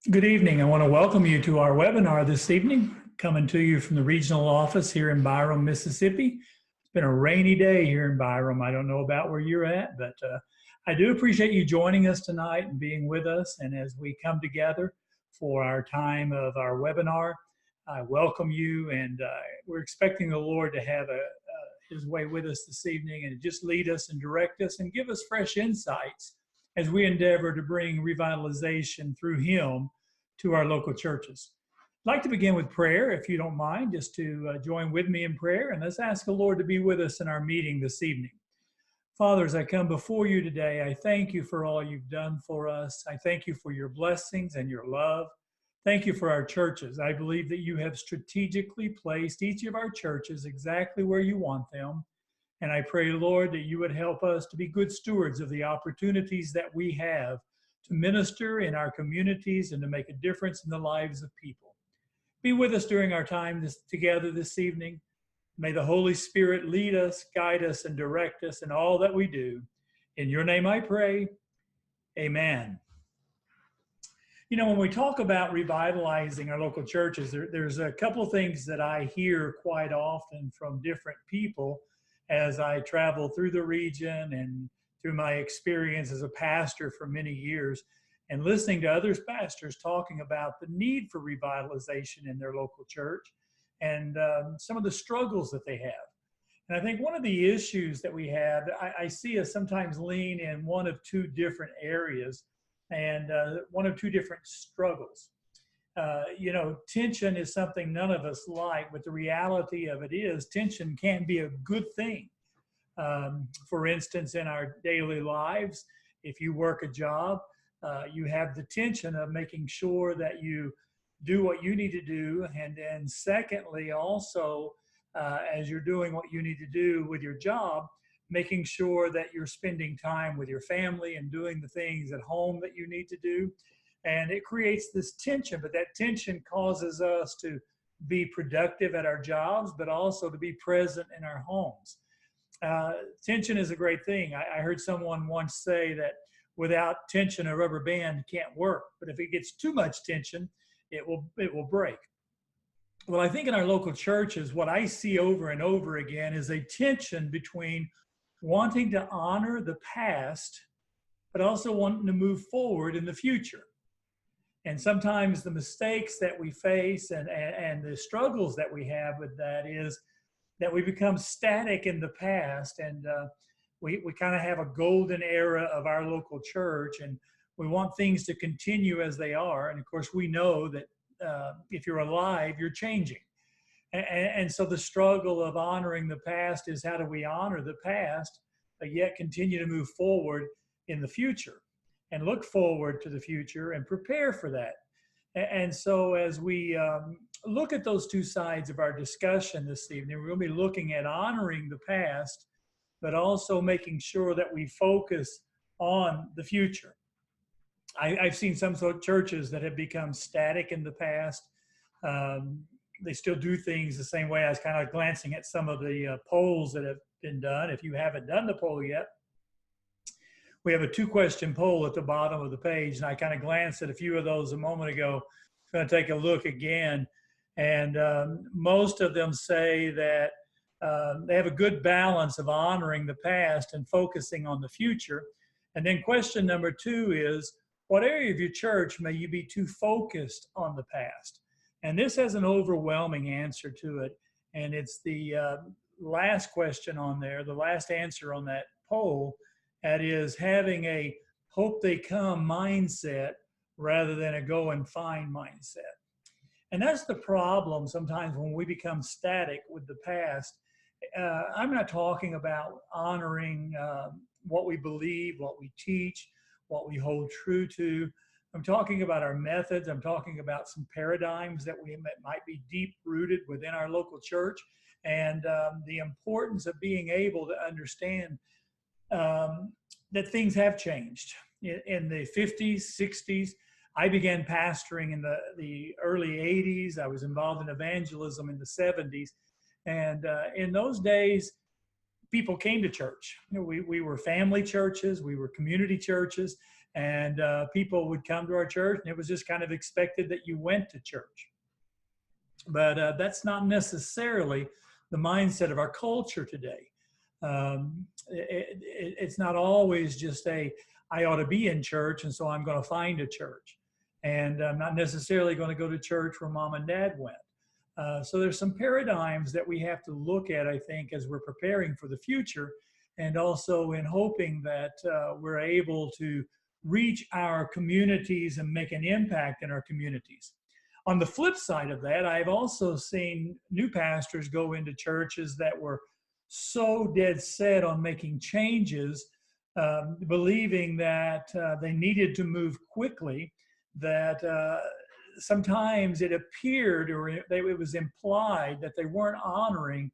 Good evening. I want to welcome you to our webinar this evening, coming to you from the regional office here in Byram, Mississippi. It's been a rainy day here in Byram. I don't know about where you're at, but I do appreciate you joining us tonight and being with us. And as we come together for our time of our webinar, I welcome you, and we're expecting the Lord to have His way with us this evening and just lead us and direct us and give us fresh insights as we endeavor to bring revitalization through Him to our local churches. I'd like to begin with prayer, if you don't mind, just to join with me in prayer, and let's ask the Lord to be with us in our meeting this evening. Father, as I come before you today, I thank you for all you've done for us. I thank you for your blessings and your love. Thank you for our churches. I believe that you have strategically placed each of our churches exactly where you want them. And I pray, Lord, that you would help us to be good stewards of the opportunities that we have to minister in our communities and to make a difference in the lives of people. Be with us during our time together this evening. May the Holy Spirit lead us, guide us, and direct us in all that we do. In your name I pray, amen. You know, when we talk about revitalizing our local churches, there's a couple of things that I hear quite often from different people as I travel through the region and through my experience as a pastor for many years, and listening to other pastors talking about the need for revitalization in their local church and some of the struggles that they have. And I think one of the issues that we have, I see us sometimes lean in one of two different areas and one of two different struggles. Tension is something none of us like, but the reality of it is tension can be a good thing. For instance, in our daily lives, if you work a job, you have the tension of making sure that you do what you need to do. And then secondly, also, as you're doing what you need to do with your job, making sure that you're spending time with your family and doing the things at home that you need to do. And it creates this tension, but that tension causes us to be productive at our jobs, but also to be present in our homes. Tension is a great thing. I heard someone once say that without tension, a rubber band can't work. But if it gets too much tension, it will break. Well, I think in our local churches, what I see over and over again is a tension between wanting to honor the past, but also wanting to move forward in the future. And sometimes the mistakes that we face and the struggles that we have with that is that we become static in the past, and we kind of have a golden era of our local church, and we want things to continue as they are. And of course, we know that if you're alive, you're changing. And so the struggle of honoring the past is, how do we honor the past, but yet continue to move forward in the future and look forward to the future and prepare for that. And so as we look at those two sides of our discussion this evening, we're going to be looking at honoring the past, but also making sure that we focus on the future. I've seen some churches that have become static in the past. They still do things the same way. I was kind of glancing at some of the polls that have been done. If you haven't done the poll yet, we have a 2-question poll at the bottom of the page, and I kind of glanced at a few of those a moment ago. I'm going to take a look again, and most of them say that they have a good balance of honoring the past and focusing on the future. And then question number 2 is, what area of your church may you be too focused on the past? And this has an overwhelming answer to it, and it's the last question on there, the last answer on that poll. That is having a hope they come mindset rather than a go and find mindset. And that's the problem sometimes when we become static with the past. I'm not talking about honoring what we believe, what we teach, what we hold true to. I'm talking about our methods. I'm talking about some paradigms that might be deep rooted within our local church, and the importance of being able to understand that things have changed. In the 50s, 60s, I began pastoring in the early 80s. I was involved in evangelism in the 70s. And in those days, people came to church. We were family churches, we were community churches, and people would come to our church, and it was just kind of expected that you went to church. But that's not necessarily the mindset of our culture today. It's not always just I ought to be in church, and so I'm going to find a church. And I'm not necessarily going to go to church where mom and dad went. So there's some paradigms that we have to look at, I think, as we're preparing for the future, and also in hoping that we're able to reach our communities and make an impact in our communities. On the flip side of that, I've also seen new pastors go into churches that were so dead set on making changes, believing that they needed to move quickly, that sometimes it appeared or it was implied that they weren't honoring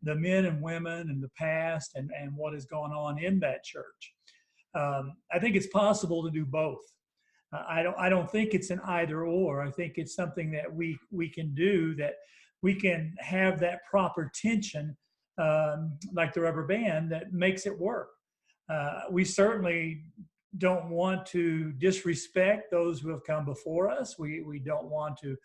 the men and women in the past and what has gone on in that church. I think it's possible to do both. I don't think it's an either or. I think it's something that we can do, that we can have that proper tension, like the rubber band, that makes it work. We certainly don't want to disrespect those who have come before us. We don't want to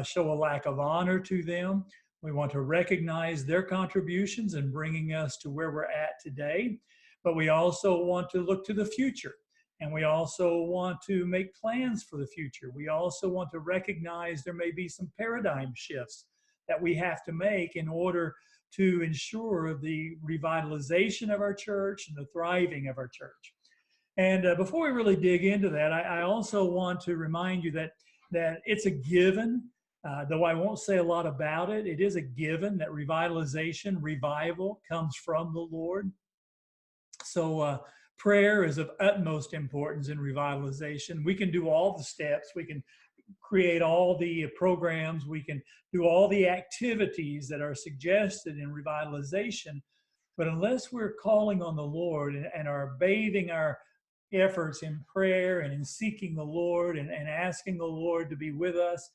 show a lack of honor to them. We want to recognize their contributions in bringing us to where we're at today. But we also want to look to the future. And we also want to make plans for the future. We also want to recognize there may be some paradigm shifts that we have to make in order to ensure the revitalization of our church and the thriving of our church. And before we really dig into that, I also want to remind you that it's a given, though I won't say a lot about it. It is a given that revitalization, revival comes from the Lord. So prayer is of utmost importance in revitalization. We can do all the steps. We can create all the programs. We can do all the activities that are suggested in revitalization. But unless we're calling on the Lord and are bathing our efforts in prayer and in seeking the Lord and asking the Lord to be with us,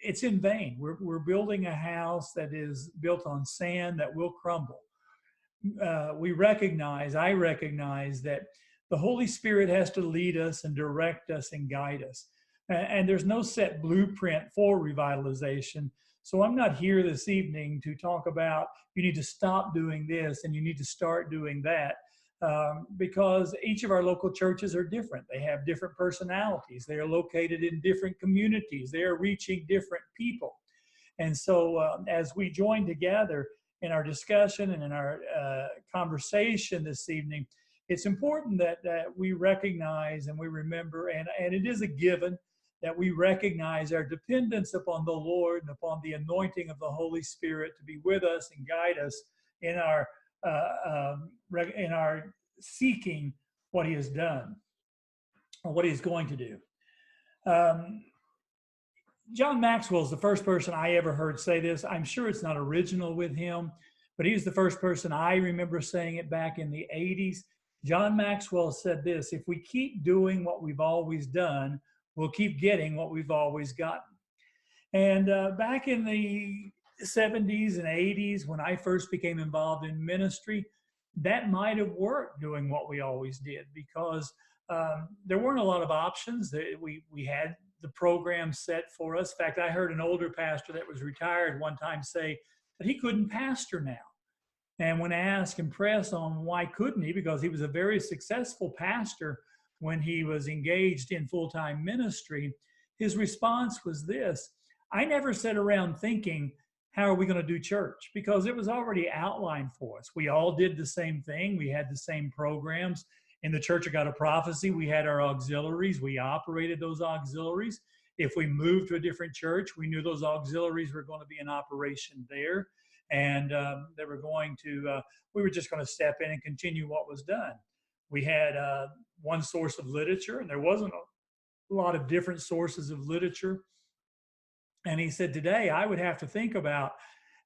it's in vain. We're building a house that is built on sand that will crumble. I recognize that the Holy Spirit has to lead us and direct us and guide us. And there's no set blueprint for revitalization. So I'm not here this evening to talk about you need to stop doing this and you need to start doing that, because each of our local churches are different. They have different personalities. They are located in different communities. They are reaching different people. And so as we join together in our discussion and in our conversation this evening, it's important that we recognize and we remember, and it is a given, that we recognize our dependence upon the Lord and upon the anointing of the Holy Spirit to be with us and guide us in our seeking what He has done or what He is going to do. John Maxwell is the first person I ever heard say this. I'm sure it's not original with him, but he's the first person I remember saying it back in the 80s. John Maxwell said this: if we keep doing what we've always done, we'll keep getting what we've always gotten. And back in the 70s and 80s, when I first became involved in ministry, that might have worked, doing what we always did, because there weren't a lot of options. We had the program set for us. In fact, I heard an older pastor that was retired one time say that he couldn't pastor now. And when asked and pressed on why couldn't he, because he was a very successful pastor when he was engaged in full-time ministry, his response was this: I never sat around thinking, how are we going to do church? Because it was already outlined for us. We all did the same thing. We had the same programs. In the Church of God of Prophecy, we had our auxiliaries. We operated those auxiliaries. If we moved to a different church, we knew those auxiliaries were going to be in operation there. And they were going to, we were just going to step in and continue what was done. We had one source of literature, and there wasn't a lot of different sources of literature. And he said, today I would have to think about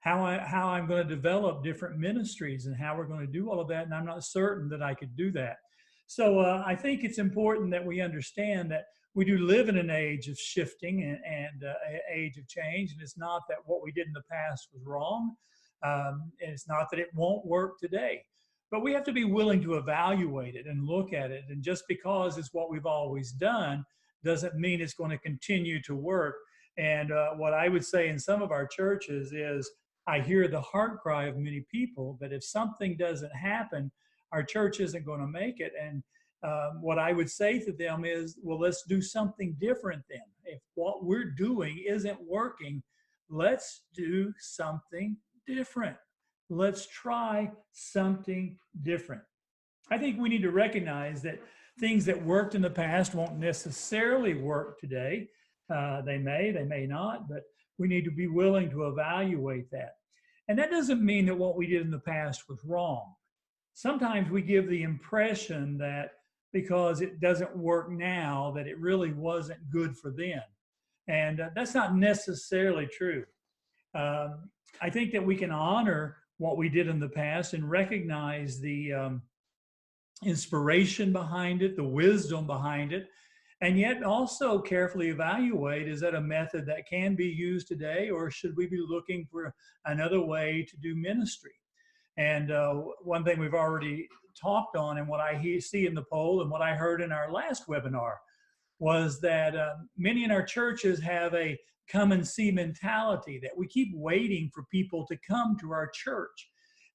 how I'm going to develop different ministries and how we're going to do all of that. And I'm not certain that I could do that. So I think it's important that we understand that we do live in an age of shifting and an age of change. And it's not that what we did in the past was wrong. And it's not that it won't work today, but we have to be willing to evaluate it and look at it. And just because it's what we've always done doesn't mean it's going to continue to work. And what I would say in some of our churches is I hear the heart cry of many people that if something doesn't happen, our church isn't going to make it. And what I would say to them is, well, let's do something different then. If what we're doing isn't working, let's do something different. Let's try something different. I think we need to recognize that things that worked in the past won't necessarily work today. They may not, but we need to be willing to evaluate that. And that doesn't mean that what we did in the past was wrong. Sometimes we give the impression that because it doesn't work now, that it really wasn't good for then. And that's not necessarily true. I think that we can honor what we did in the past and recognize the inspiration behind it, the wisdom behind it, and yet also carefully evaluate, is that a method that can be used today, or should we be looking for another way to do ministry? And one thing we've already talked on, and what I see in the poll and what I heard in our last webinar, was that many in our churches have a come and see mentality, that we keep waiting for people to come to our church.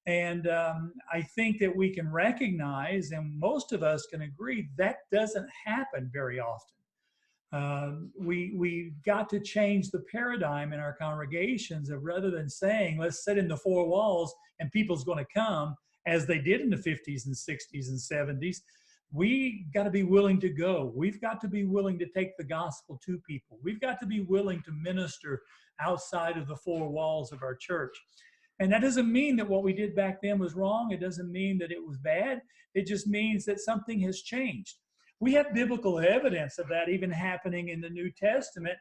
And I think that we can recognize, and most of us can agree, that doesn't happen very often. We've got to change the paradigm in our congregations of, rather than saying, let's sit in the four walls and people's going to come, as they did in the 50s and 60s and 70s, we got to be willing to go. We've got to be willing to take the gospel to people. We've got to be willing to minister outside of the four walls of our church. And that doesn't mean that what we did back then was wrong. It doesn't mean that it was bad. It just means that something has changed. We have biblical evidence of that even happening in the New Testament.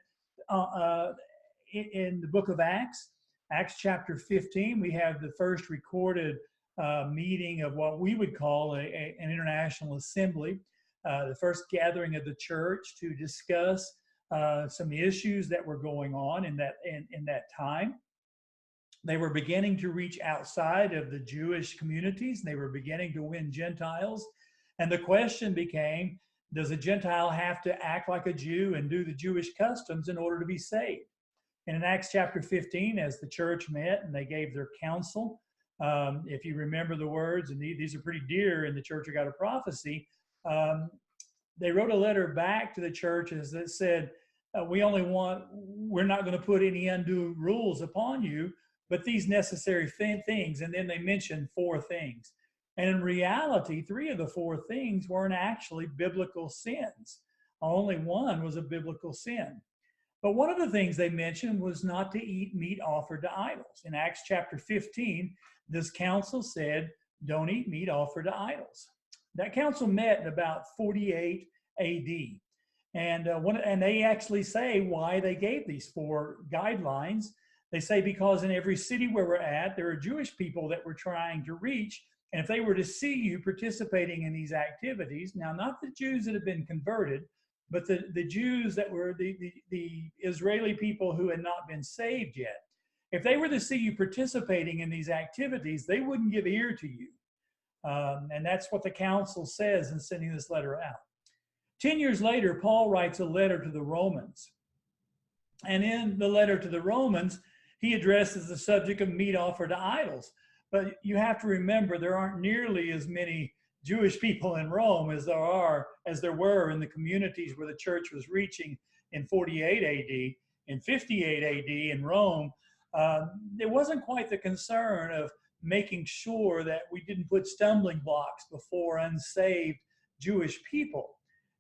In the book of Acts, Acts chapter 15, we have the first recorded meeting of what we would call an international assembly, the first gathering of the church to discuss some issues that were going on in that time. They were beginning to reach outside of the Jewish communities. They were beginning to win Gentiles. And the question became, does a Gentile have to act like a Jew and do the Jewish customs in order to be saved? And in Acts chapter 15, as the church met and they gave their counsel, if you remember the words, and these are pretty dear in the Church of God of Prophecy, they wrote a letter back to the churches that said, we're not going to put any undue rules upon you, but these necessary things. And then they mentioned four things. And in reality, three of the four things weren't actually biblical sins. Only one was a biblical sin. But one of the things they mentioned was not to eat meat offered to idols. In Acts chapter 15, this council said, don't eat meat offered to idols. That council met in about 48 AD. And they actually say why they gave these four guidelines. They say because in every city where we're at, there are Jewish people that we're trying to reach. And if they were to see you participating in these activities, now not the Jews that have been converted, but the Jews that were the Israeli people who had not been saved yet, if they were to see you participating in these activities, they wouldn't give ear to you. And that's what the council says in sending this letter out. 10 years later, Paul writes a letter to the Romans. And in the letter to the Romans, he addresses the subject of meat offered to idols. But you have to remember, there aren't nearly as many Jewish people in Rome as there were in the communities where the church was reaching in 48 AD. In 58 AD in Rome, there wasn't quite the concern of making sure that we didn't put stumbling blocks before unsaved Jewish people.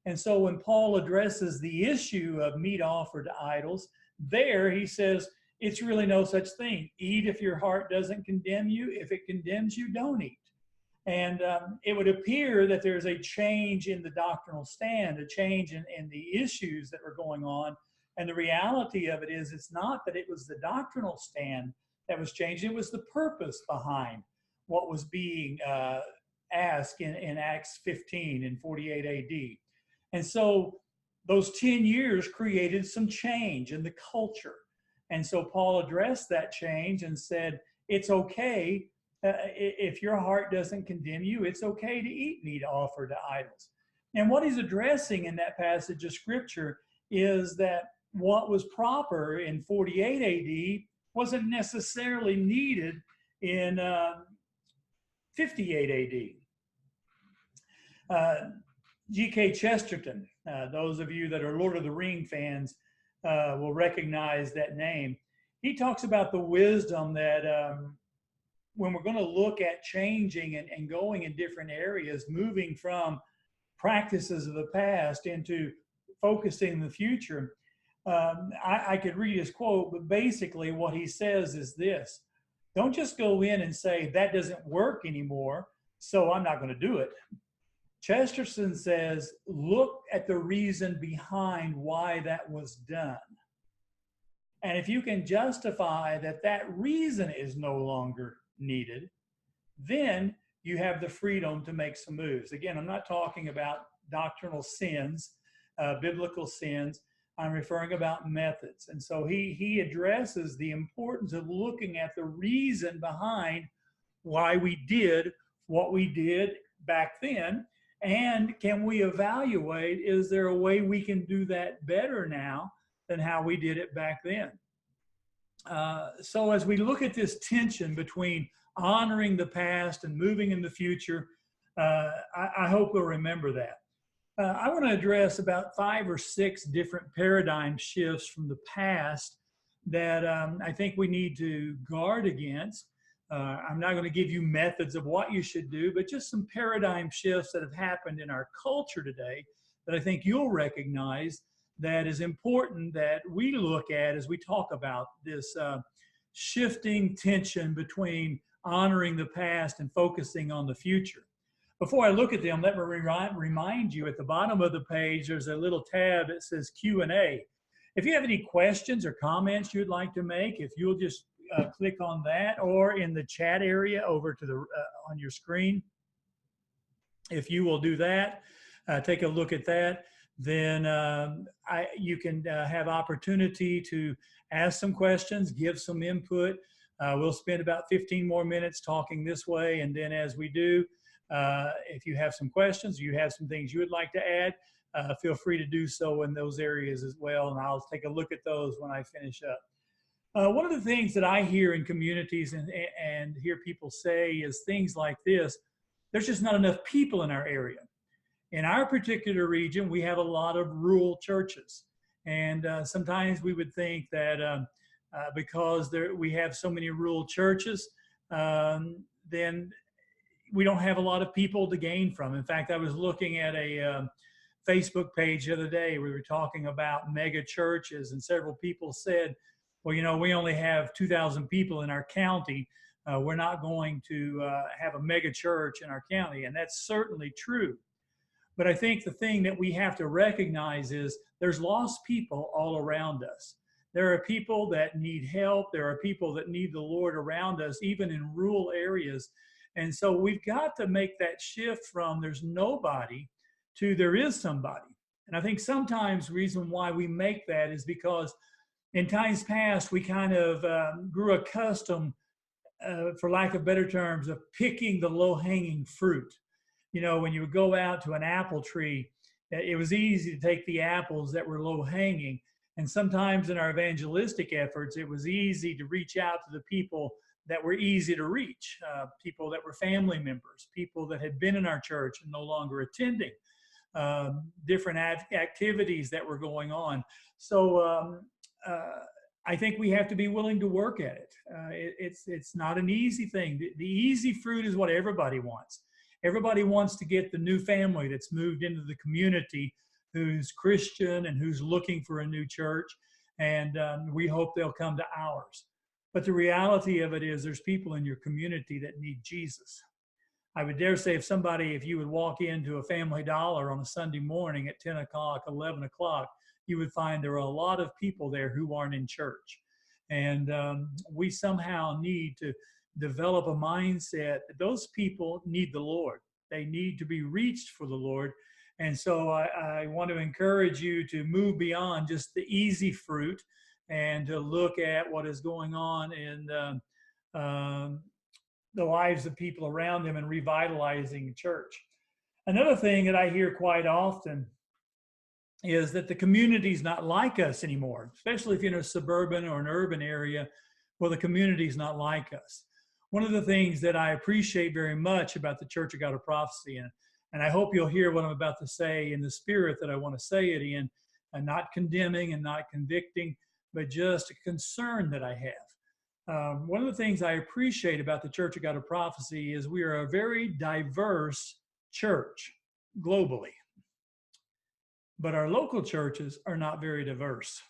And so when Paul addresses the issue of meat offered to idols, there he says, it's really no such thing. Eat if your heart doesn't condemn you. If it condemns you, don't eat. And it would appear that there's a change in the doctrinal stand, a change in the issues that were going on. And the reality of it is, it's not that it was the doctrinal stand that was changed. It was the purpose behind what was being asked in Acts 15 in 48 AD. And so those 10 years created some change in the culture. And so Paul addressed that change and said, it's okay. If your heart doesn't condemn you, it's okay to eat meat offered to idols. And what he's addressing in that passage of scripture is that what was proper in 48 AD wasn't necessarily needed in 58 AD. G.K. Chesterton, those of you that are Lord of the Ring fans will recognize that name. He talks about the wisdom that when we're going to look at changing and going in different areas, moving from practices of the past into focusing in the future. I could read his quote, but basically what he says is this: don't just go in and say that doesn't work anymore, so I'm not going to do it. Chesterton says, look at the reason behind why that was done. And if you can justify that that reason is no longer needed, then you have the freedom to make some moves. Again, I'm not talking about doctrinal sins, biblical sins. I'm referring about methods. And so he addresses the importance of looking at the reason behind why we did what we did back then. And can we evaluate, is there a way we can do that better now than how we did it back then? So as we look at this tension between honoring the past and moving in the future, I hope we'll remember that. I want to address about 5 or 6 different paradigm shifts from the past that I think we need to guard against. I'm not going to give you methods of what you should do, but just some paradigm shifts that have happened in our culture today that I think you'll recognize that is important that we look at as we talk about this shifting tension between honoring the past and focusing on the future. Before I look at them, let me remind you at the bottom of the page, there's a little tab that says Q&A. If you have any questions or comments you'd like to make, if you'll just click on that, or in the chat area over to the on your screen, if you will do that, take a look at that, then you can have opportunity to ask some questions, give some input. We'll spend about 15 more minutes talking this way, and then as we do, if you have some questions, you have some things you would like to add, feel free to do so in those areas as well, and I'll take a look at those when I finish up. One of the things that I hear in communities and hear people say is things like this: there's just not enough people in our area. In our particular region, we have a lot of rural churches. And sometimes we would think that because we have so many rural churches, then we don't have a lot of people to gain from. In fact, I was looking at a Facebook page the other day. We were talking about mega churches, and several people said, well, you know, we only have 2,000 people in our county. We're not going to have a mega church in our county. And that's certainly true. But I think the thing that we have to recognize is there's lost people all around us. There are people that need help. There are people that need the Lord around us, even in rural areas. And so we've got to make that shift from there's nobody to there is somebody. And I think sometimes the reason why we make that is because in times past, we kind of grew accustomed, for lack of better terms, of picking the low-hanging fruit. You know, when you would go out to an apple tree, it was easy to take the apples that were low-hanging. And sometimes in our evangelistic efforts, it was easy to reach out to the people that were easy to reach, people that were family members, people that had been in our church and no longer attending, different activities that were going on. So I think we have to be willing to work at it. It's not an easy thing. The easy fruit is what everybody wants. Everybody wants to get the new family that's moved into the community who's Christian and who's looking for a new church. And we hope they'll come to ours. But the reality of it is there's people in your community that need Jesus. I would dare say if you would walk into a Family Dollar on a Sunday morning at 10 o'clock, 11 o'clock, you would find there are a lot of people there who aren't in church. And we somehow need to develop a mindset that those people need the Lord. They need to be reached for the Lord. And so I want to encourage you to move beyond just the easy fruit and to look at what is going on in um, the lives of people around them and revitalizing the church. Another thing that I hear quite often is that the community's not like us anymore, especially if you're in a suburban or an urban area. Well, the community's not like us. One of the things that I appreciate very much about the Church of God of Prophecy, and I hope you'll hear what I'm about to say in the spirit that I want to say it in, and not condemning and not convicting, but just a concern that I have. One of the things I appreciate about the Church of God of Prophecy is we are a very diverse church globally, but our local churches are not very diverse.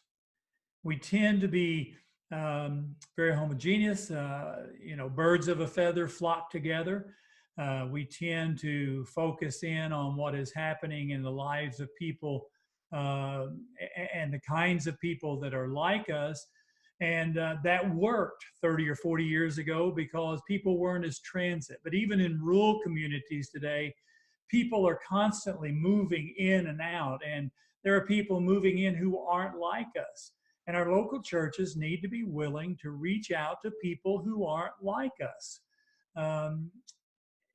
We tend to be very homogeneous. Birds of a feather flock together. We tend to focus in on what is happening in the lives of people and the kinds of people that are like us. And that worked 30 or 40 years ago because people weren't as transit. But even in rural communities today, people are constantly moving in and out. And there are people moving in who aren't like us. And our local churches need to be willing to reach out to people who aren't like us. Um,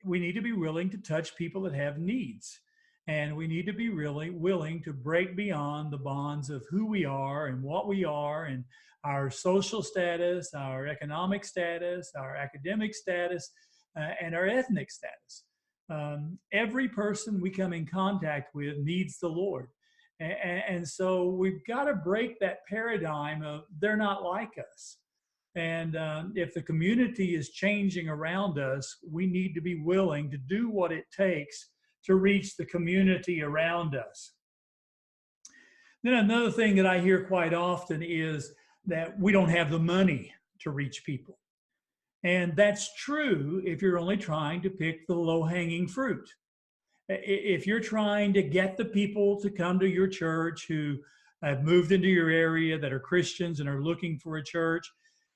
we need to be willing to touch people that have needs. And we need to be really willing to break beyond the bonds of who we are and what we are and our social status, our economic status, our academic status, and our ethnic status. Every person we come in contact with needs the Lord. And so we've got to break that paradigm of they're not like us. And if the community is changing around us, we need to be willing to do what it takes to reach the community around us. Then another thing that I hear quite often is that we don't have the money to reach people. And that's true if you're only trying to pick the low-hanging fruit. If you're trying to get the people to come to your church who have moved into your area that are Christians and are looking for a church,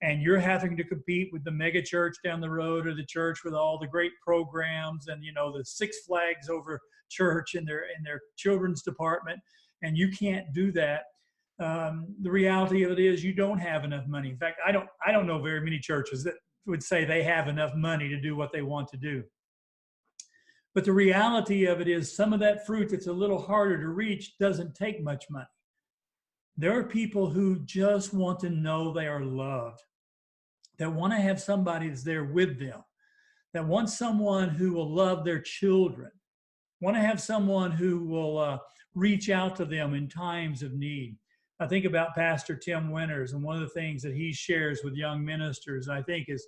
and you're having to compete with the mega church down the road or the church with all the great programs and the Six Flags over church in their children's department, and you can't do that. The reality of it is you don't have enough money. In fact, I don't know very many churches that would say they have enough money to do what they want to do. But the reality of it is some of that fruit that's a little harder to reach doesn't take much money. There are people who just want to know they are loved, that want to have somebody that's there with them, that want someone who will love their children, want to have someone who will reach out to them in times of need. I think about Pastor Tim Winters, and one of the things that he shares with young ministers, I think is,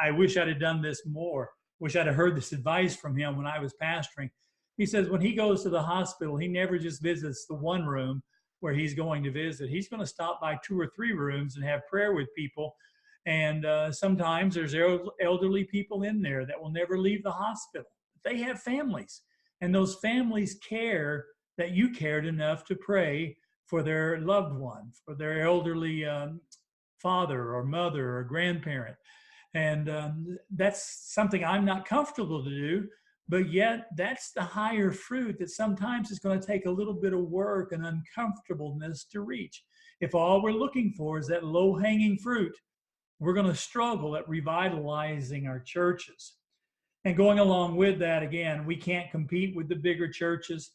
I wish I'd have done this more. Wish I'd have heard this advice from him when I was pastoring. He says when he goes to the hospital, he never just visits the one room where he's going to visit. He's going to stop by 2 or 3 rooms and have prayer with people. And sometimes there's elderly people in there that will never leave the hospital. They have families, and those families care that you cared enough to pray for their loved one, for their elderly father or mother or grandparent. And that's something I'm not comfortable to do, but yet that's the higher fruit that sometimes is going to take a little bit of work and uncomfortableness to reach. If all we're looking for is that low-hanging fruit, we're going to struggle at revitalizing our churches. And going along with that, again, we can't compete with the bigger churches.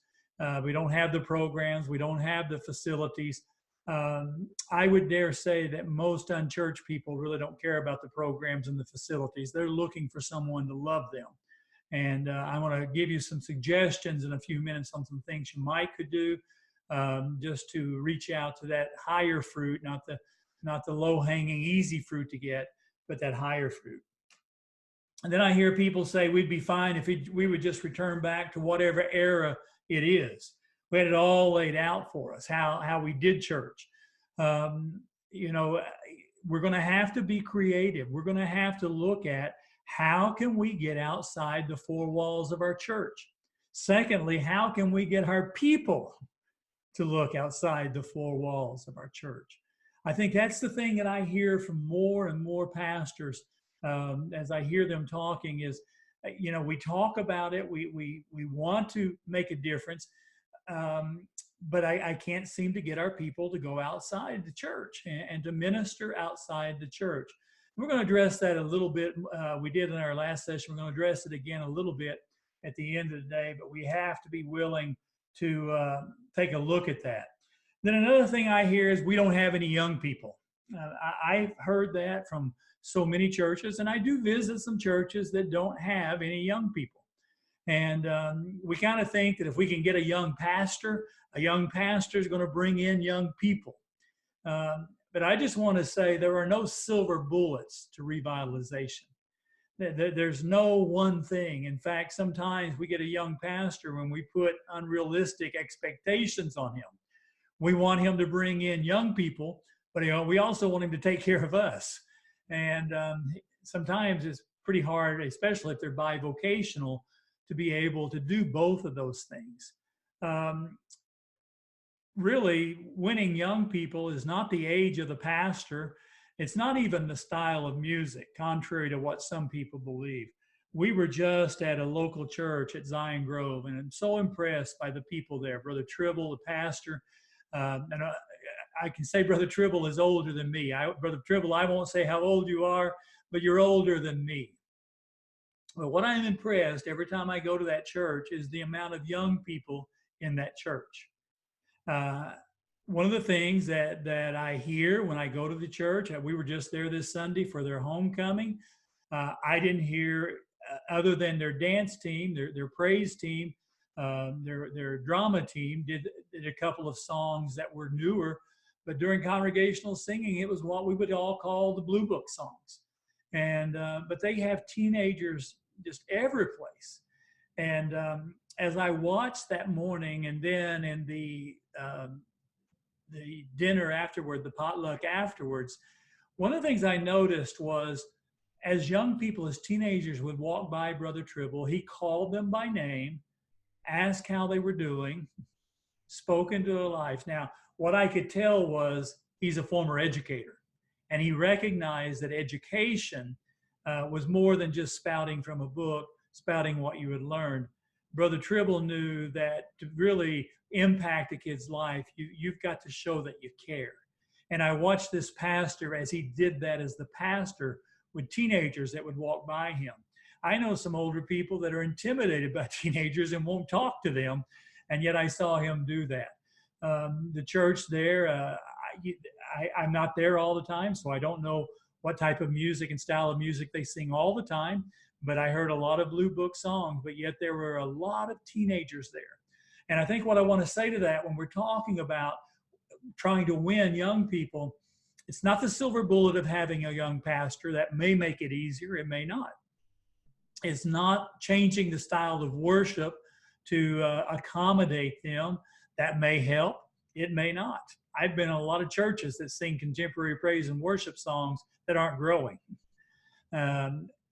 We don't have the programs. We don't have the facilities. I would dare say that most unchurched people really don't care about the programs and the facilities. They're looking for someone to love them. And I want to give you some suggestions in a few minutes on some things you could do just to reach out to that higher fruit, not the low-hanging, easy fruit to get, but that higher fruit. And then I hear people say we'd be fine if we would just return back to whatever era it is. We had it all laid out for us, how we did church. We're going to have to be creative. We're going to have to look at how can we get outside the 4 walls of our church. Secondly, how can we get our people to look outside the 4 walls of our church? I think that's the thing that I hear from more and more pastors as I hear them talking is, we talk about it. We want to make a difference. But I can't seem to get our people to go outside the church and to minister outside the church. We're going to address that a little bit. We did in our last session. We're going to address it again a little bit at the end of the day, but we have to be willing to take a look at that. Then another thing I hear is we don't have any young people. I've heard that from so many churches, and I do visit some churches that don't have any young people. And we kind of think that if we can get a young pastor is going to bring in young people. But I just want to say there are no silver bullets to revitalization. There's no one thing. In fact, sometimes we get a young pastor when we put unrealistic expectations on him. We want him to bring in young people, but we also want him to take care of us. And sometimes it's pretty hard, especially if they're bivocational, to be able to do both of those things. Really, winning young people is not the age of the pastor. It's not even the style of music, contrary to what some people believe. We were just at a local church at Zion Grove, and I'm so impressed by the people there. Brother Tribble, the pastor, and I can say Brother Tribble is older than me. Brother Tribble, I won't say how old you are, but you're older than me. But what I'm impressed every time I go to that church is the amount of young people in that church. One of the things that I hear when I go to the church, we were just there this Sunday for their homecoming. I didn't hear, other than their dance team, their praise team, their drama team did a couple of songs that were newer. But during congregational singing, it was what we would all call the Blue Book songs. And but they have teenagers just every place. And as I watched that morning, and then in the dinner afterward, the potluck afterwards, one of the things I noticed was as young people, as teenagers would walk by Brother Tribble, he called them by name, asked how they were doing, spoke into their lives. Now, what I could tell was he's a former educator, and he recognized that education was more than just spouting from a book, spouting what you had learned. Brother Tribble knew that to really impact a kid's life, you've got to show that you care. And I watched this pastor as he did that as the pastor with teenagers that would walk by him. I know some older people that are intimidated by teenagers and won't talk to them, and yet I saw him do that. The church there, I'm not there all the time, so I don't know what type of music and style of music they sing all the time, but I heard a lot of Blue Book songs, but yet there were a lot of teenagers there. And I think what I want to say to that when we're talking about trying to win young people, it's not the silver bullet of having a young pastor. That may make it easier, it may not. It's not changing the style of worship to accommodate them. That may help, it may not. I've been in a lot of churches that sing contemporary praise and worship songs that aren't growing.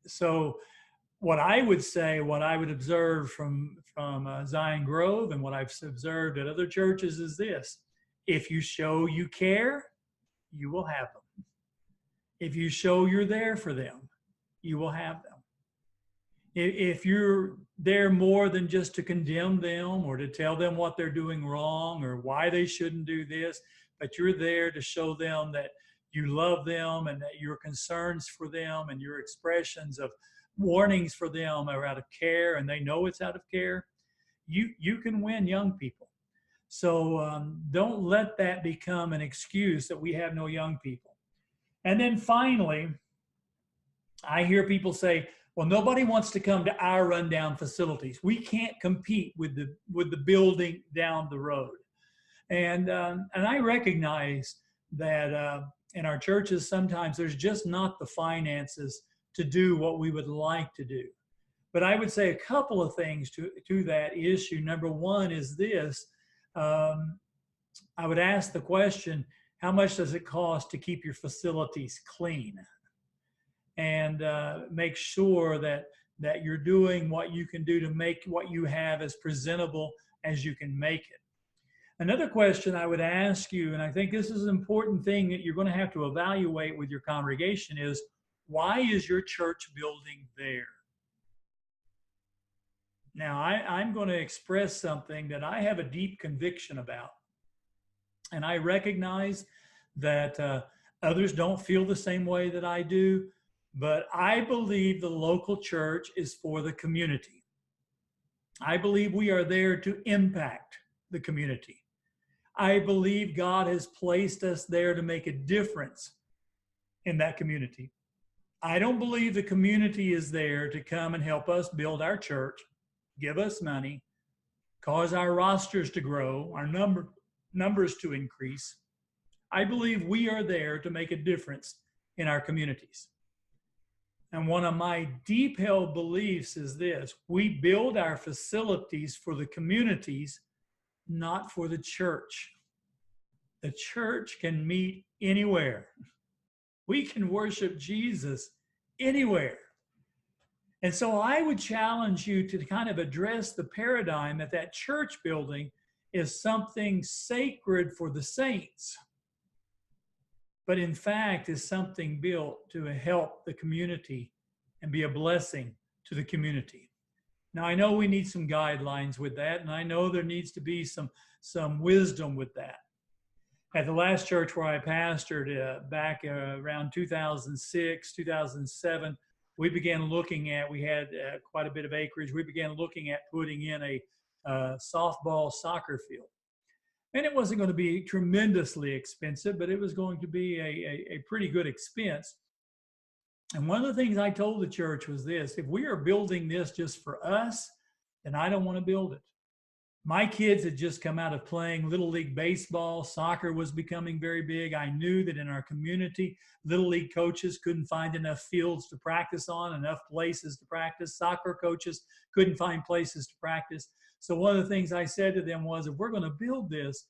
So what I would say, what I would observe from Zion Grove and what I've observed at other churches is this: if you show you care, you will have them. If you show you're there for them, you will have them. If you're there more than just to condemn them or to tell them what they're doing wrong or why they shouldn't do this, but you're there to show them that you love them and that your concerns for them and your expressions of warnings for them are out of care and they know it's out of care, you can win young people. So don't let that become an excuse that we have no young people. And then finally, I hear people say, well, nobody wants to come to our rundown facilities. We can't compete with the building down the road. And I recognize that in our churches, sometimes there's just not the finances to do what we would like to do. But I would say a couple of things to that issue. Number one is this. I would ask the question, how much does it cost to keep your facilities clean? And make sure that you're doing what you can do to make what you have as presentable as you can make it. Another question I would ask you, and I think this is an important thing that you're going to have to evaluate with your congregation, is why is your church building there? Now, I'm going to express something that I have a deep conviction about. And I recognize that Others don't feel the same way that I do, but I believe the local church is for the community. I believe we are there to impact the community. I believe God has placed us there to make a difference in that community. I don't believe the community is there to come and help us build our church, give us money, cause our rosters to grow, our numbers to increase. I believe we are there to make a difference in our communities. And one of my deep held beliefs is this: we build our facilities for the communities, not for the church. The church can meet anywhere. We can worship Jesus anywhere. And so I would challenge you to kind of address the paradigm that that church building is something sacred for the saints, but in fact is something built to help the community and be a blessing to the community. Now, I know we need some guidelines with that, and I know there needs to be some wisdom with that. At the last church where I pastored back around 2006, 2007, we began looking at, we had quite a bit of acreage, we began looking at putting in a softball soccer field. And it wasn't going to be tremendously expensive, but it was going to be a pretty good expense. And one of the things I told the church was this: if we are building this just for us, then I don't want to build it. My kids had just come out of playing Little League baseball. Soccer was becoming very big. I knew that in our community, Little League coaches couldn't find enough fields to practice on, enough places to practice. Soccer coaches couldn't find places to practice. So one of the things I said to them was, if we're going to build this,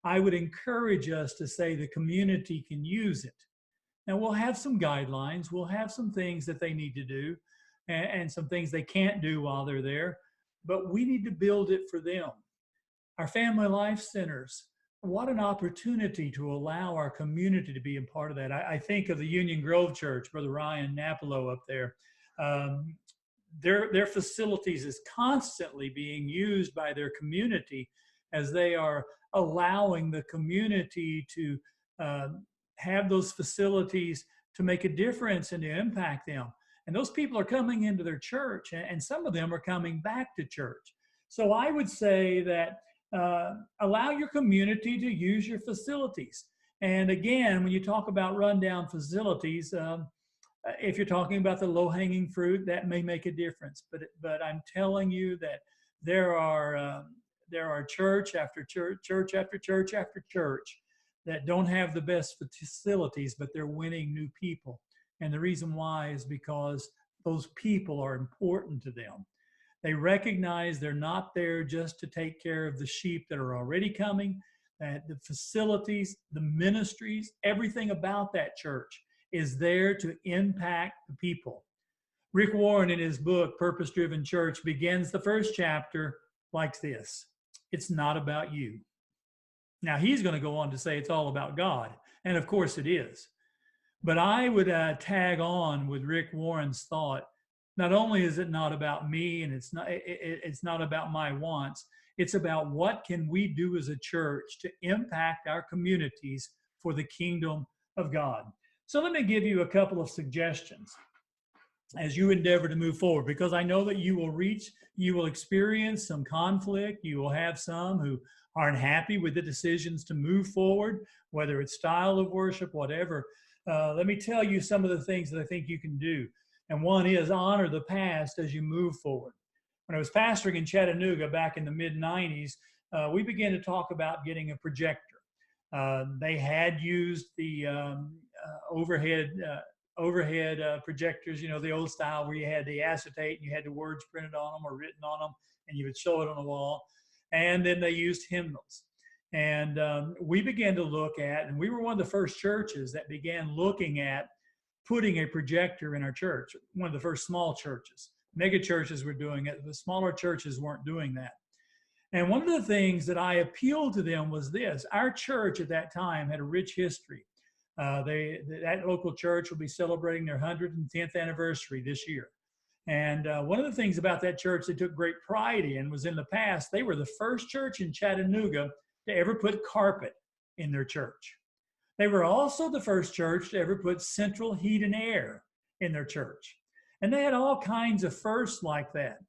I would encourage us to say the community can use it. Now, we'll have some guidelines. We'll have some things that they need to do and some things they can't do while they're there, but we need to build it for them. Our family life centers, what an opportunity to allow our community to be a part of that. I think of the Union Grove Church, Brother Ryan Napolo up there. Their facilities is constantly being used by their community as they are allowing the community to have those facilities to make a difference and to impact them. And those people are coming into their church, and some of them are coming back to church. So I would say that allow your community to use your facilities. And again, when you talk about rundown facilities, if you're talking about the low-hanging fruit, that may make a difference. But I'm telling you that there are church after church, church after church after church that don't have the best facilities, but they're winning new people. And the reason why is because those people are important to them. They recognize they're not there just to take care of the sheep that are already coming, that the facilities, the ministries, everything about that church is there to impact the people. Rick Warren, in his book, Purpose Driven Church, begins the first chapter like this: it's not about you. Now, he's going to go on to say it's all about God. And of course it is. But I would tag on with Rick Warren's thought. Not only is it not about me, and it's not about my wants, it's about what can we do as a church to impact our communities for the kingdom of God. So let me give you a couple of suggestions as you endeavor to move forward, because I know that you will experience some conflict. You will have some who aren't happy with the decisions to move forward, whether it's style of worship, whatever. Let me tell you some of the things that I think you can do. And one is honor the past as you move forward. When I was pastoring in Chattanooga back in the mid-90s, we began to talk about getting a projector. They had used the overhead projectors, the old style where you had the acetate and you had the words printed on them or written on them, and you would show it on the wall. And then they used hymnals. And we began to look at, and we were one of the first churches that began looking at putting a projector in our church, one of the first small churches. Mega churches were doing it. The smaller churches weren't doing that. And one of the things that I appealed to them was this: our church at that time had a rich history. That local church will be celebrating their 110th anniversary this year. And one of the things about that church they took great pride in was, in the past, they were the first church in Chattanooga to ever put carpet in their church. They were also the first church to ever put central heat and air in their church. And they had all kinds of firsts like that.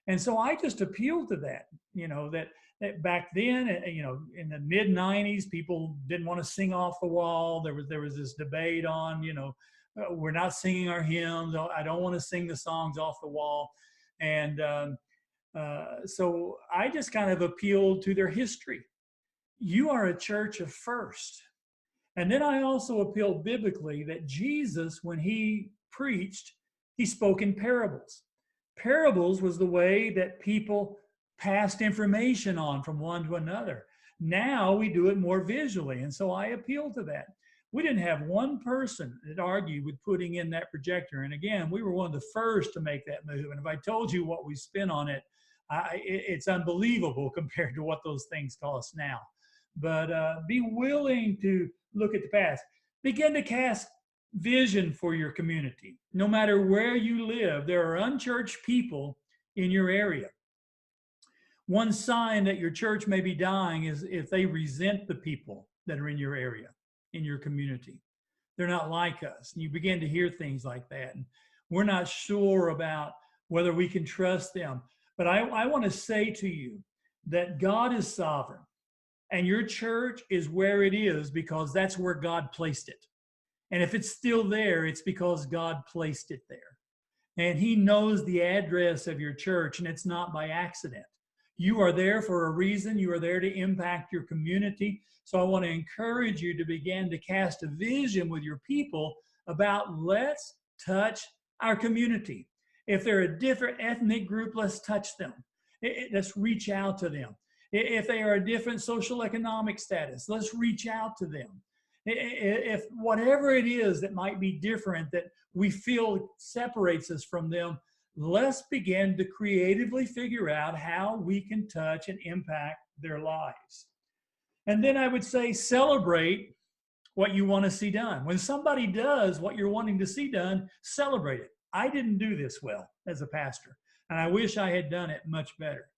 And so I just appealed to that, that back then, in the mid 90s, people didn't want to sing off the wall. There was this debate on, we're not singing our hymns. I don't want to sing the songs off the wall. And so I just kind of appealed to their history. You are a church of first. And then I also appealed biblically that Jesus, when he preached, he spoke in parables. Parables was the way that people passed information on from one to another. Now we do it more visually. And so I appeal to that. We didn't have one person that argued with putting in that projector. And again, we were one of the first to make that move. And if I told you what we spent on it, it's unbelievable compared to what those things cost now. But be willing to look at the past. Begin to cast vision for your community. No matter where you live, there are unchurched people in your area. One sign that your church may be dying is if they resent the people that are in your area, in your community. They're not like us. And you begin to hear things like that. And we're not sure about whether we can trust them. But I want to say to you that God is sovereign. And your church is where it is because that's where God placed it. And if it's still there, it's because God placed it there. And he knows the address of your church, and it's not by accident. You are there for a reason. You are there to impact your community. So I want to encourage you to begin to cast a vision with your people about let's touch our community. If they're a different ethnic group, let's touch them. Let's reach out to them. If they are a different social economic status, let's reach out to them. If whatever it is that might be different that we feel separates us from them, let's begin to creatively figure out how we can touch and impact their lives. And then I would say celebrate what you want to see done. When somebody does what you're wanting to see done, celebrate it. I didn't do this well as a pastor, and I wish I had done it much better.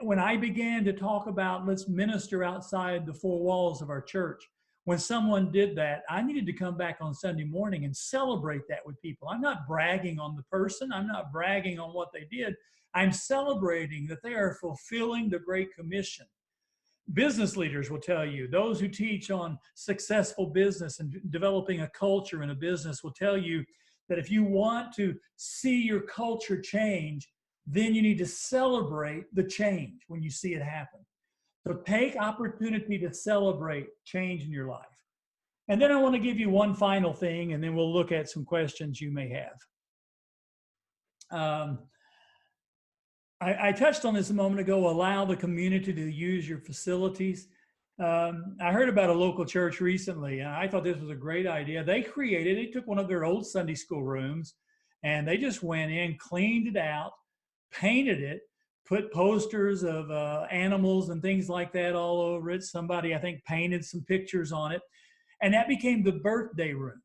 When I began to talk about let's minister outside the four walls of our church, when someone did that, I needed to come back on Sunday morning and celebrate that with people. I'm not bragging on the person. I'm not bragging on what they did. I'm celebrating that they are fulfilling the Great Commission. Business leaders will tell you, those who teach on successful business and developing a culture in a business will tell you that if you want to see your culture change, then you need to celebrate the change when you see it happen. So take opportunity to celebrate change in your life. And then I want to give you one final thing, and then we'll look at some questions you may have. I touched on this a moment ago, allow the community to use your facilities. I heard about a local church recently, and I thought this was a great idea. They took one of their old Sunday school rooms, and they just went in, cleaned it out, painted it, put posters of animals and things like that all over it. Somebody, I think, painted some pictures on it. And that became the birthday room.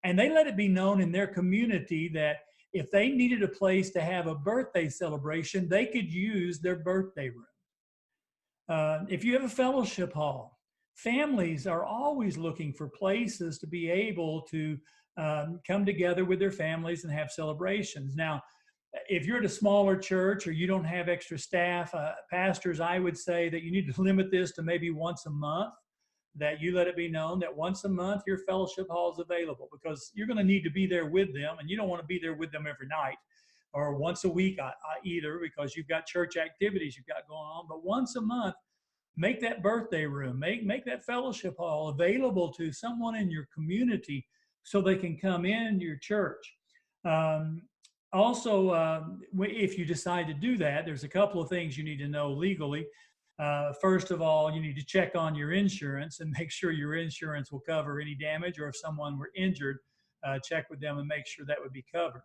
And they let it be known in their community that if they needed a place to have a birthday celebration, they could use their birthday room. If you have a fellowship hall, families are always looking for places to be able to come together with their families and have celebrations. Now, if you're at a smaller church or you don't have extra staff, pastors, I would say that you need to limit this to maybe once a month, that you let it be known that once a month your fellowship hall is available, because you're going to need to be there with them, and you don't want to be there with them every night or once a week either, because you've got church activities you've got going on. But once a month, make that birthday room, make that fellowship hall available to someone in your community so they can come in your church. Also, if you decide to do that, there's a couple of things you need to know legally. First of all, you need to check on your insurance and make sure your insurance will cover any damage, or if someone were injured, check with them and make sure that would be covered.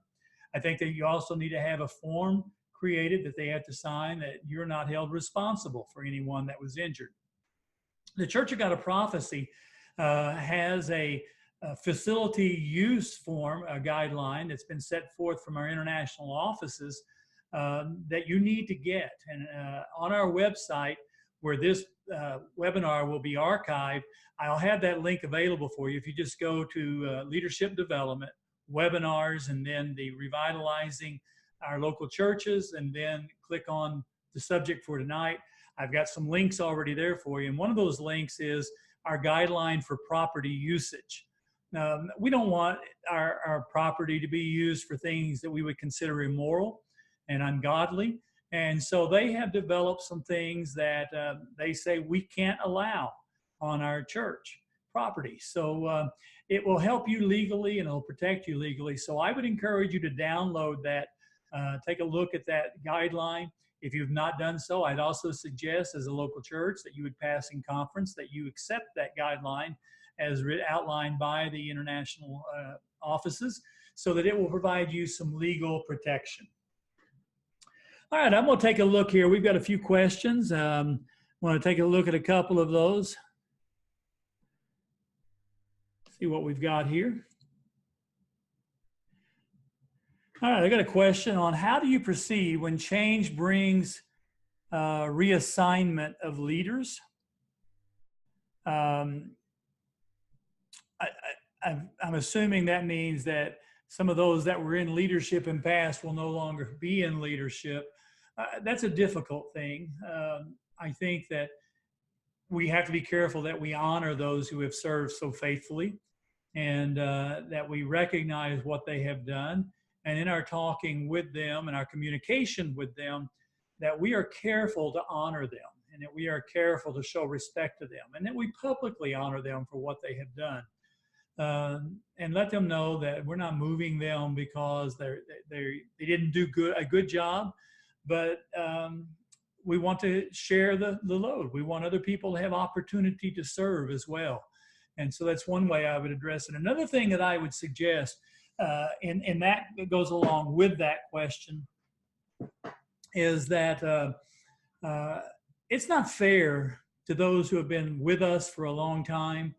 I think that you also need to have a form created that they have to sign that you're not held responsible for anyone that was injured. The Church of God of Prophecy has a facility use form, a guideline that's been set forth from our international offices that you need to get. And on our website, where this webinar will be archived. I'll have that link available for you. If you just go to Leadership Development, Webinars, and then the Revitalizing Our Local Churches, and then click on the subject for tonight. I've got some links already there for you. And one of those links is our guideline for property usage. We don't want our property to be used for things that we would consider immoral and ungodly. And so they have developed some things that they say we can't allow on our church property. So it will help you legally and it'll protect you legally. So I would encourage you to download that, take a look at that guideline. If you've not done so, I'd also suggest as a local church that you would pass in conference, that you accept that guideline as outlined by the international offices, so that it will provide you some legal protection. All right, I'm going to take a look here. We've got a few questions. I want to take a look at a couple of those. See what we've got here. All right, I got a question on how do you proceed when change brings reassignment of leaders? I'm assuming that means that some of those that were in leadership in past will no longer be in leadership. That's a difficult thing. I think that we have to be careful that we honor those who have served so faithfully, and that we recognize what they have done. And in our talking with them and our communication with them, that we are careful to honor them, and that we are careful to show respect to them, and that we publicly honor them for what they have done. And let them know that we're not moving them because they didn't do a good job, but we want to share the load. We want other people to have opportunity to serve as well. And so that's one way I would address it. Another thing that I would suggest, and that goes along with that question, is that it's not fair to those who have been with us for a long time,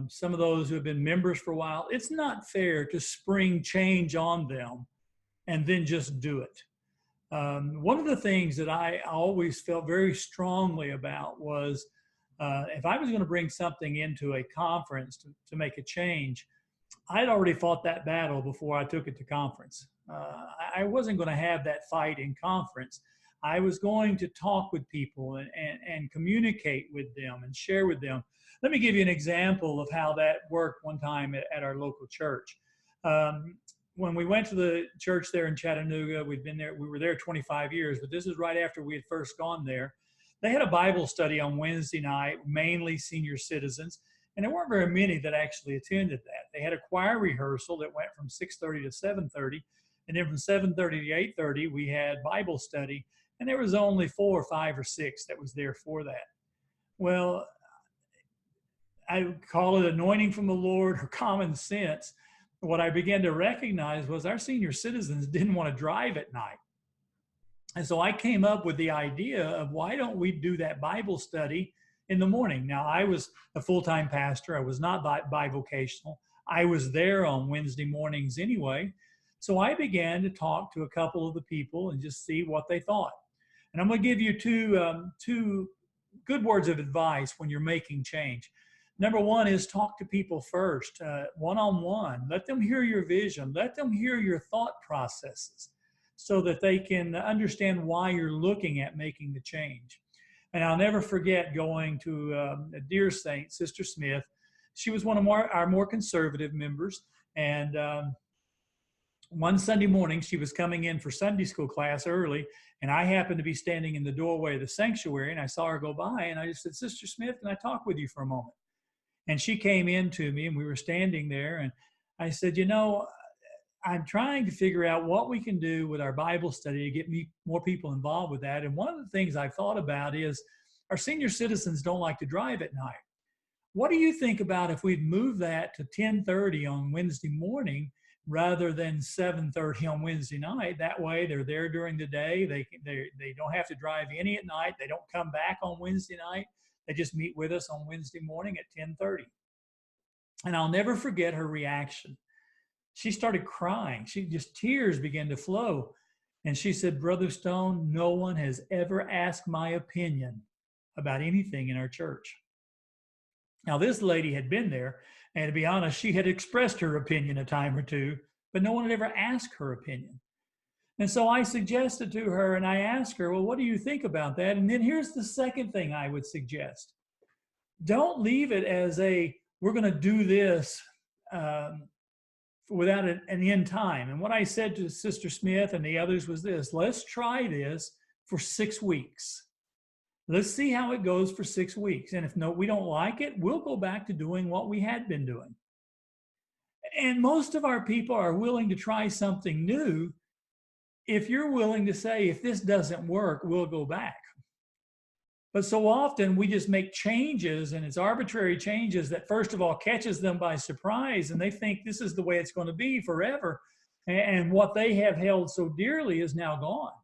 some of those who have been members for a while. It's not fair to spring change on them and then just do it. One of the things that I always felt very strongly about was if I was going to bring something into a conference to make a change, I'd already fought that battle before I took it to conference. I wasn't going to have that fight in conference. I was going to talk with people and communicate with them and share with them. Let me give you an example of how that worked one time at our local church. When we went to the church there in Chattanooga, we were there 25 years, but this is right after we had first gone there. They had a Bible study on Wednesday night, mainly senior citizens, and there weren't very many that actually attended that. They had a choir rehearsal that went from 6:30 to 7:30, and then from 7:30 to 8:30, we had Bible study, and there was only 4 or 5 or 6 that was there for that. Well, I would call it anointing from the Lord or common sense. What I began to recognize was our senior citizens didn't want to drive at night. And so I came up with the idea of why don't we do that Bible study in the morning? Now, I was a full-time pastor. I was not bivocational. I was there on Wednesday mornings anyway. So I began to talk to a couple of the people and just see what they thought. And I'm going to give you two good words of advice when you're making change. Number one is talk to people first, one-on-one. Let them hear your vision. Let them hear your thought processes so that they can understand why you're looking at making the change. And I'll never forget going to a dear saint, Sister Smith. She was one of our more conservative members. And one Sunday morning, she was coming in for Sunday school class early, and I happened to be standing in the doorway of the sanctuary, and I saw her go by, and I just said, Sister Smith, can I talk with you for a moment? And she came in to me, and we were standing there, and I said, you know, I'm trying to figure out what we can do with our Bible study to get more people involved with that. And one of the things I've thought about is our senior citizens don't like to drive at night. What do you think about if we'd move that to 10:30 on Wednesday morning rather than 7:30 on Wednesday night? That way they're there during the day. They don't have to drive any at night. They don't come back on Wednesday night. They just meet with us on Wednesday morning at 10:30. And I'll never forget her reaction. She started crying. Tears began to flow. And she said, Brother Stone, no one has ever asked my opinion about anything in our church. Now, this lady had been there, and to be honest, she had expressed her opinion a time or two, but no one had ever asked her opinion. And so I suggested to her, and I asked her, well, what do you think about that? And then here's the second thing I would suggest. Don't leave it as we're going to do this without an end time. And what I said to Sister Smith and the others was this: let's try this for 6 weeks. Let's see how it goes for 6 weeks. And if we don't like it, we'll go back to doing what we had been doing. And most of our people are willing to try something new if you're willing to say, if this doesn't work, we'll go back. But so often we just make changes, and it's arbitrary changes that first of all catches them by surprise, and they think this is the way it's going to be forever. And what they have held so dearly is now gone.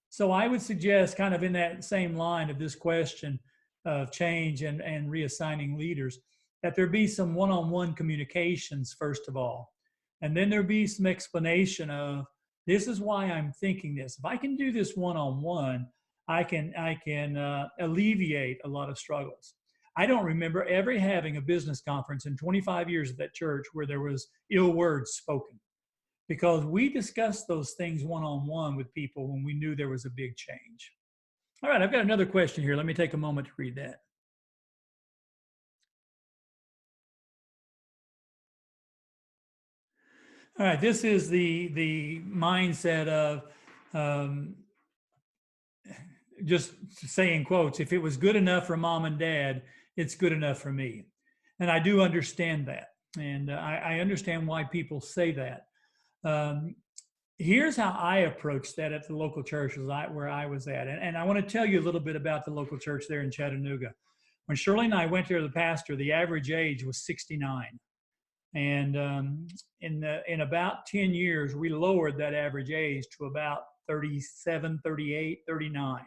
So I would suggest, kind of in that same line of this question of change and reassigning leaders, that there be some one-on-one communications first of all. And then there be some explanation of, this is why I'm thinking this. If I can do this one-on-one, I can alleviate a lot of struggles. I don't remember ever having a business conference in 25 years at that church where there was ill words spoken, because we discussed those things one-on-one with people when we knew there was a big change. All right, I've got another question here. Let me take a moment to read that. All right, this is the mindset of just saying quotes, if it was good enough for mom and dad, it's good enough for me. And I do understand that. And I understand why people say that. Here's how I approached that at the local church where I was at. And I want to tell you a little bit about the local church there in Chattanooga. When Shirley and I went there to the pastor, the average age was 69. And in about 10 years, we lowered that average age to about 37, 38, 39.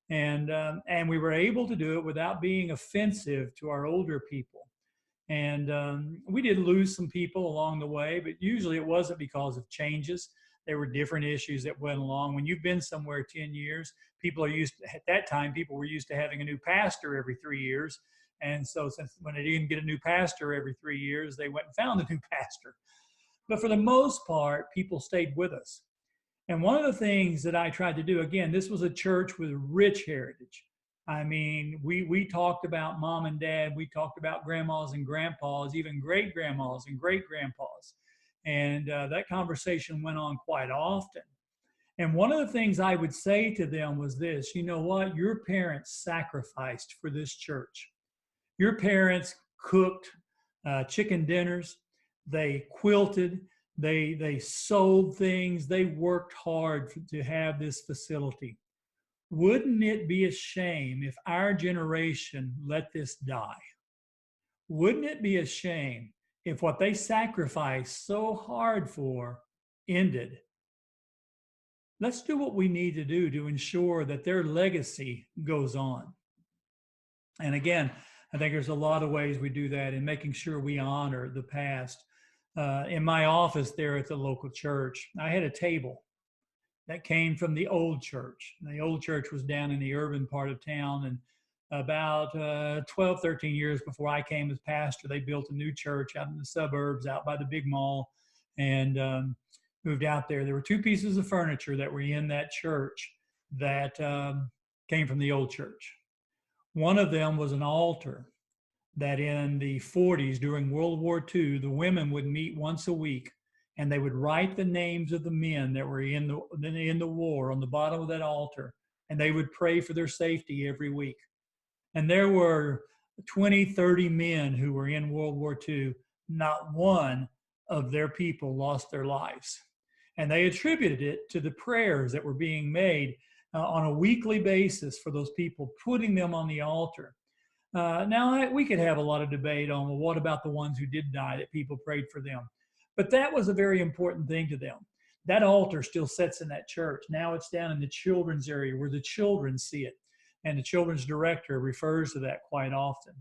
And we were able to do it without being offensive to our older people. And we did lose some people along the way, but usually it wasn't because of changes. There were different issues that went along. When you've been somewhere 10 years, at that time, people were used to having a new pastor every 3 years. And so when they didn't get a new pastor every 3 years, they went and found a new pastor. But for the most part, people stayed with us. And one of the things that I tried to do, again, this was a church with rich heritage. I mean, we talked about mom and dad, we talked about grandmas and grandpas, even great grandmas and great grandpas. And that conversation went on quite often. And one of the things I would say to them was this: you know what? Your parents sacrificed for this church. Your parents cooked chicken dinners, they quilted, they sold things, they worked hard to have this facility. Wouldn't it be a shame if our generation let this die? Wouldn't it be a shame if what they sacrificed so hard for ended? Let's do what we need to do to ensure that their legacy goes on. And again, I think there's a lot of ways we do that in making sure we honor the past. In my office there at the local church, I had a table that came from the old church. And the old church was down in the urban part of town. And about 12, 13 years before I came as pastor, they built a new church out in the suburbs, out by the big mall, and moved out there. There were 2 pieces of furniture that were in that church that came from the old church. One of them was an altar that in the 40s, during World War II, the women would meet once a week, and they would write the names of the men that were in the war on the bottom of that altar, and they would pray for their safety every week. And there were 20, 30 men who were in World War II. Not one of their people lost their lives. And they attributed it to the prayers that were being made on a weekly basis for those people, putting them on the altar. Now, we could have a lot of debate on, well, what about the ones who did die, that people prayed for them? But that was a very important thing to them. That altar still sits in that church. Now it's down in the children's area where the children see it. And the children's director refers to that quite often.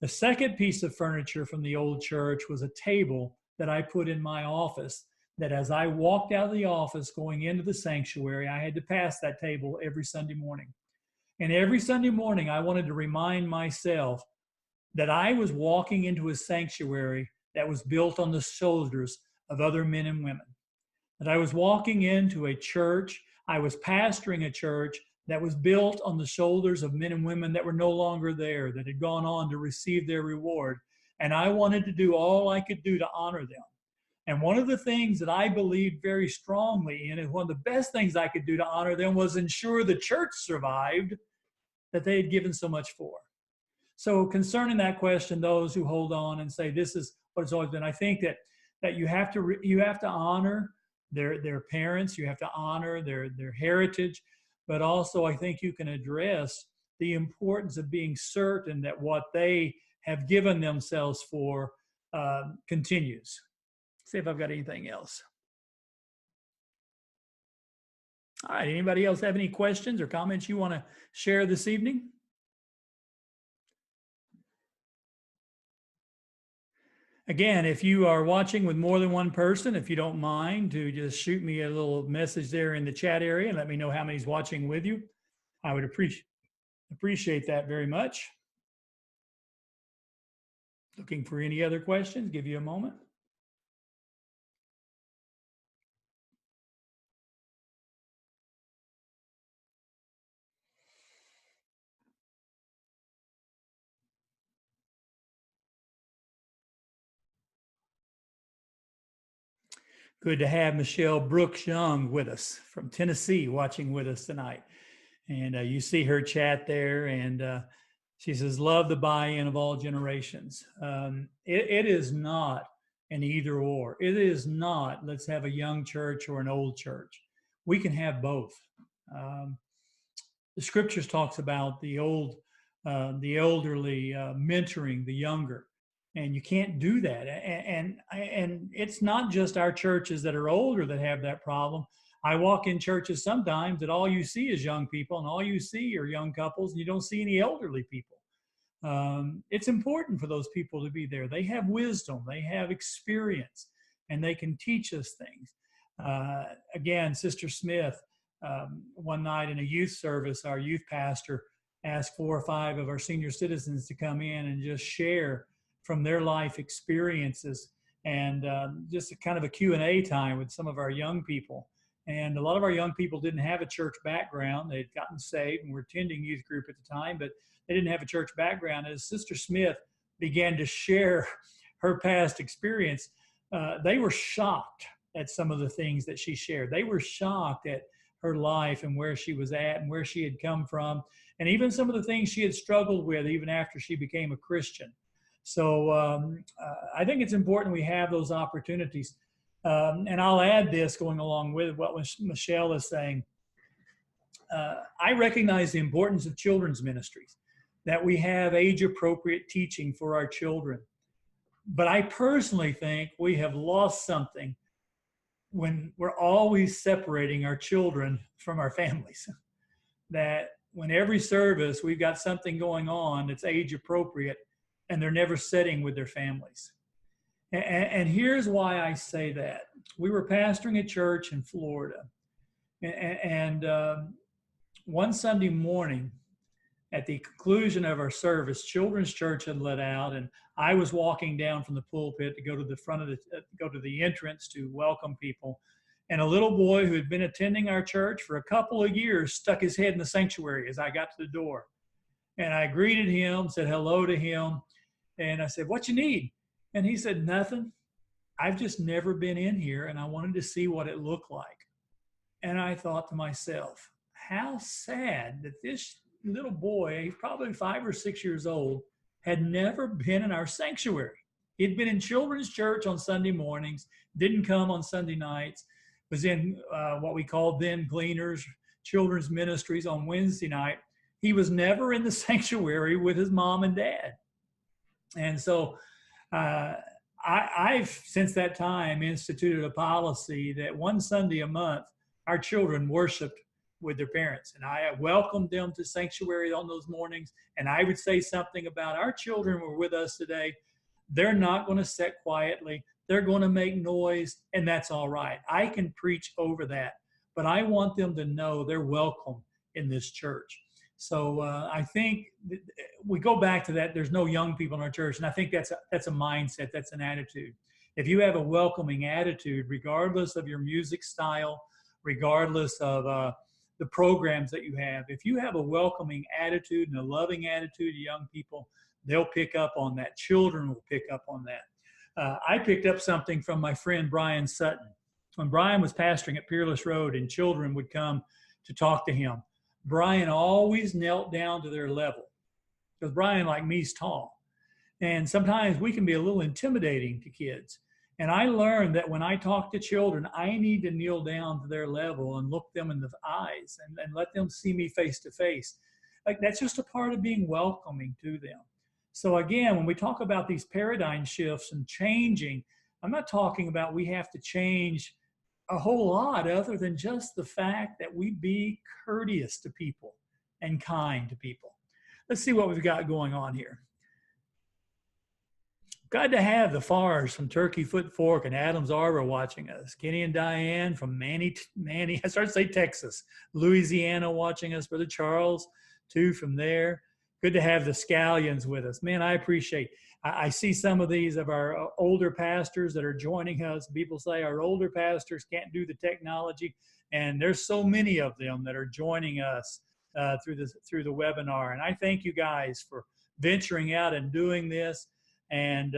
The second piece of furniture from the old church was a table that I put in my office, that as I walked out of the office going into the sanctuary, I had to pass that table every Sunday morning. And every Sunday morning, I wanted to remind myself that I was walking into a sanctuary that was built on the shoulders of other men and women. That I was walking into a church, I was pastoring a church that was built on the shoulders of men and women that were no longer there, that had gone on to receive their reward. And I wanted to do all I could do to honor them. And one of the things that I believed very strongly in, and one of the best things I could do to honor them, was ensure the church survived that they had given so much for. So concerning that question, those who hold on and say this is what it's always been, I think that you have to honor their parents, you have to honor their heritage, but also I think you can address the importance of being certain that what they have given themselves for continues. See if I've got anything else. All right, anybody else have any questions or comments you want to share this evening? Again, if you are watching with more than one person, if you don't mind to just shoot me a little message there in the chat area and let me know how many's watching with you, I would appreciate that very much. Looking for any other questions? Give you a moment. Good to have Michelle Brooks Young with us from Tennessee, watching with us tonight. And you see her chat there, and she says, love the buy-in of all generations. It is not an either or. It is not, let's have a young church or an old church. We can have both. The scriptures talks about the elderly mentoring the younger. And you can't do that. And it's not just our churches that are older that have that problem. I walk in churches sometimes that all you see is young people and all you see are young couples and you don't see any elderly people. It's important for those people to be there. They have wisdom, they have experience, and they can teach us things. Again, Sister Smith, one night in a youth service, our youth pastor asked 4 or 5 of our senior citizens to come in and just share from their life experiences, and just a kind of a Q&A time with some of our young people. And a lot of our young people didn't have a church background. They'd gotten saved and were attending youth group at the time, but they didn't have a church background. As Sister Smith began to share her past experience, they were shocked at some of the things that she shared. They were shocked at her life and where she was at and where she had come from, and even some of the things she had struggled with even after she became a Christian. So I think it's important we have those opportunities. And I'll add this going along with what Michelle is saying. I recognize the importance of children's ministries, that we have age-appropriate teaching for our children. But I personally think we have lost something when we're always separating our children from our families. That when every service we've got something going on that's age-appropriate, and they're never sitting with their families. And here's why I say that. We were pastoring a church in Florida. And one Sunday morning, at the conclusion of our service, Children's Church had let out, and I was walking down from the pulpit to go to the front of go to the entrance to welcome people. And a little boy who had been attending our church for a couple of years stuck his head in the sanctuary as I got to the door. And I greeted him, said hello to him. And I said, what you need? And he said, nothing. I've just never been in here and I wanted to see what it looked like. And I thought to myself, how sad that this little boy, probably 5 or 6 years old, had never been in our sanctuary. He'd been in children's church on Sunday mornings, didn't come on Sunday nights, was in what we called then Gleaners, children's ministries on Wednesday night. He was never in the sanctuary with his mom and dad. And so I've, since that time, instituted a policy that one Sunday a month, our children worshiped with their parents. And I welcomed them to sanctuary on those mornings. And I would say something about our children were with us today. They're not going to sit quietly. They're going to make noise, and that's all right. I can preach over that. But I want them to know they're welcome in this church. So I think we go back to that. There's no young people in our church, and I think that's a mindset. That's an attitude. If you have a welcoming attitude, regardless of your music style, regardless of the programs that you have, if you have a welcoming attitude and a loving attitude to young people, they'll pick up on that. Children will pick up on that. I picked up something from my friend Brian Sutton. When Brian was pastoring at Peerless Road and children would come to talk to him, Brian always knelt down to their level, because Brian, like me, is tall. And sometimes we can be a little intimidating to kids. And I learned that when I talk to children, I need to kneel down to their level and look them in the eyes and let them see me face to face. Like, that's just a part of being welcoming to them. So again, when we talk about these paradigm shifts and changing, I'm not talking about we have to change a whole lot other than just the fact that we be courteous to people and kind to people. Let's see what we've got going on here. Glad to have the Farrs from Turkey Foot Fork and Adams Arbor watching us. Kenny and Diane from Manny, I started to say Texas, Louisiana watching us. Brother Charles, too, from there. Good to have the Scallions with us. Man, I appreciate. I see some of these of our older pastors that are joining us. People say our older pastors can't do the technology, and there's so many of them that are joining us through the webinar. And I thank you guys for venturing out and doing this. And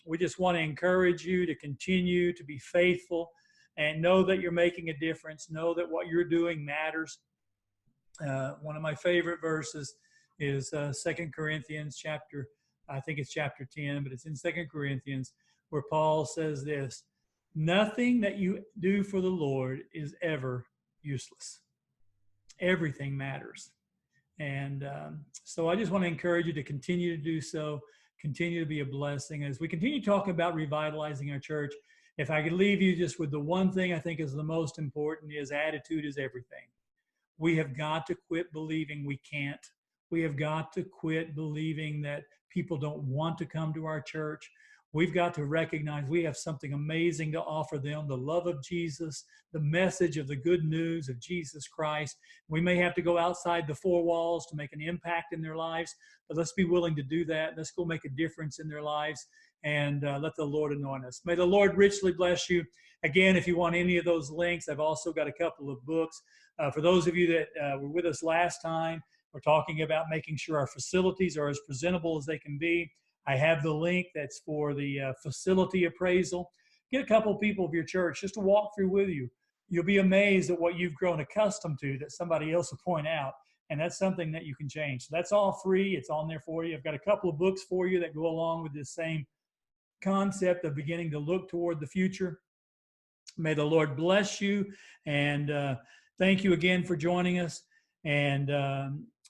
we just want to encourage you to continue to be faithful and know that you're making a difference. Know that what you're doing matters. One of my favorite verses is 2 Corinthians chapter, I think it's chapter 10, but it's in 2 Corinthians, where Paul says this: nothing that you do for the Lord is ever useless. Everything matters. And so I just want to encourage you to continue to do so. Continue to be a blessing. As we continue talking about revitalizing our church, if I could leave you just with the one thing I think is the most important, is attitude is everything. We have got to quit believing we can't. We have got to quit believing that people don't want to come to our church. We've got to recognize we have something amazing to offer them, the love of Jesus, the message of the good news of Jesus Christ. We may have to go outside the four walls to make an impact in their lives, but let's be willing to do that. Let's go make a difference in their lives, and let the Lord anoint us. May the Lord richly bless you. Again, if you want any of those links, I've also got a couple of books. For those of you that were with us last time, we're talking about making sure our facilities are as presentable as they can be. I have the link that's for the facility appraisal. Get a couple of people of your church just to walk through with you. You'll be amazed at what you've grown accustomed to that somebody else will point out, and that's something that you can change. So that's all free. It's on there for you. I've got a couple of books for you that go along with this same concept of beginning to look toward the future. May the Lord bless you, and thank you again for joining us. And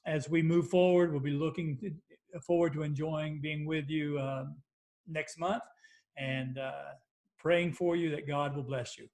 as we move forward, we'll be looking forward to enjoying being with you next month, and praying for you that God will bless you.